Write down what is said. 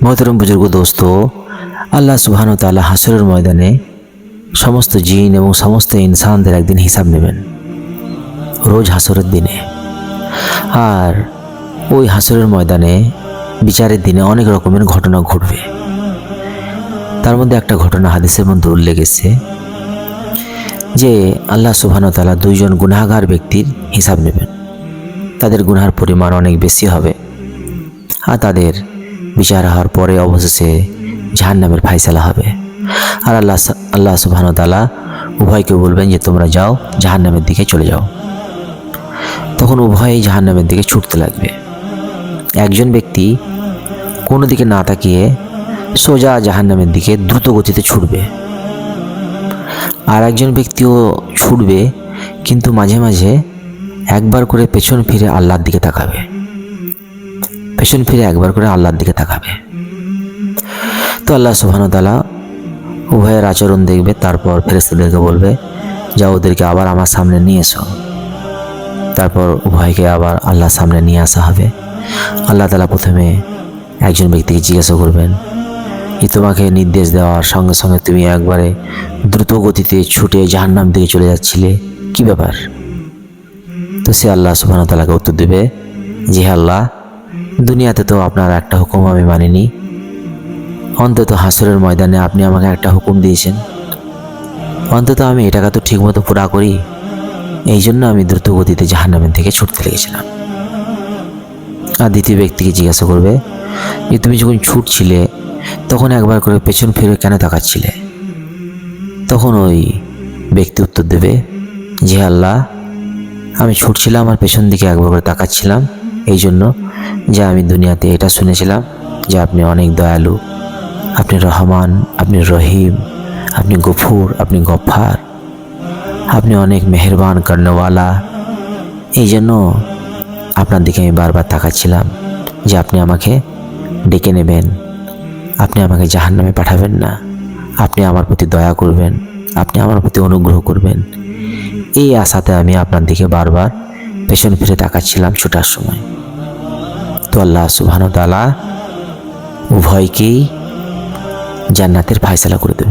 मोहतरम बुजुर्ग दोस्तों, আল্লাহ সুবহানাহু ওয়া তাআলা হাসরের ময়দানে সমস্ত জিন এবং সমস্ত ইনসানদের একদিন হিসাব নেবেন, রোজ হাসরের দিনে। আর ওই হাসরের ময়দানে বিচারের দিনে অনেক রকমের ঘটনা ঘটবে। তার মধ্যে একটা ঘটনা হাদিসের মধ্যে উল্লেখ এসেছে যে আল্লাহ সুবহানাহু ওয়া তাআলা দুইজন গুনাহগার ব্যক্তির হিসাব নেবেন। তাদের গুনাহের পরিমাণ অনেক বেশি হবে, আর তাদের বিচার হওয়ার পরে অবশেষে জাহান্নামের ফায়সালা হবে। আর আল্লাহ সুবহানাহু ওয়া তাআলা উভয়কে বলবেন যে তোমরা যাও, জাহান্নামের দিকে চলে যাও। তখন উভয়ই জাহান্নামের দিকে ছুটতে লাগবে। একজন ব্যক্তি কোনো দিকে না তাকিয়ে সোজা জাহান্নামের দিকে দ্রুত গতিতে ছুটবে, আর একজন ব্যক্তিও ছুটবে, কিন্তু মাঝে মাঝে একবার করে পেছন ফিরে আল্লাহর দিকে তাকাবে, পেছন ফিরে একবার করে আল্লাহর দিকে তাকাবে। তো আল্লাহ সুবহানাহু ওয়া তাআলা উভয়ের আচরণ দেখবে, তারপর ফেরেশতাদেরকে বলবে যাও ওদেরকে আবার আমার সামনে নিয়ে এসো। তারপর উভয়কে আবার আল্লাহর সামনে নিয়ে আসা হবে। আল্লাহ তাআলা প্রথমে একজন ব্যক্তিকে জিজ্ঞাসা করবেন যে তোমাকে নির্দেশ দেওয়ার সঙ্গে সঙ্গে তুমি একবারে দ্রুত গতিতে ছুটে জাহান্নাম দিকে চলে যাচ্ছিলে, কি ব্যাপার? তো সে আল্লাহ সুবহানাহু ওয়া তাআলাকে উত্তর দেবে যে আল্লাহ, দুনিয়াতে তো আপনার একটা হুকুম আমি মানিনি, অন্তত হাসরের ময়দানে আপনি আমাকে একটা হুকুম দিয়েছেন, অন্তত আমি এটাকে তো ঠিকমতো পুরা করি, এই জন্য আমি দ্রুত গতিতে জাহান্নামের দিকে ছুটতে লেগেছিলাম। আর দ্বিতীয় ব্যক্তিকে জিজ্ঞাসা করবে যে তুমি যখন ছুটছিলে তখন একবার করে পেছন ফিরে কেন তাকাচ্ছিলে? তখন ওই ব্যক্তি উত্তর দেবে যে আল্লাহ, আমি ছুটছিলাম আর পেছন দিকে একবার করে তাকাচ্ছিলাম এই জন্য যে আমি দুনিয়াতে এটা শুনেছিলাম যে আপনি অনেক দয়ালু, আপনি রহমান, আপনি রহিম, আপনি গফুর, আপনি গফফার, আপনি অনেক মেহেরবান করনেওয়ালা। এই জন্য আপনার দিকে আমি বারবার তাকাচ্ছিলাম যে আপনি আমাকে ডেকে নেবেন, আপনি আমাকে জাহান্নামে পাঠাবেন না, আপনি আমার প্রতি দয়া করবেন, আপনি আমার প্রতি অনুগ্রহ করবেন। এই আশাতে আমি আপনার দিকে বারবার পেছন ফিরে তাকাচ্ছিলাম ছোটার সময়। তো আল্লাহ সুবহানাহু ওয়া তাআলা উভয়কেই জান্নাতের ফায়সালা করে দেবেন।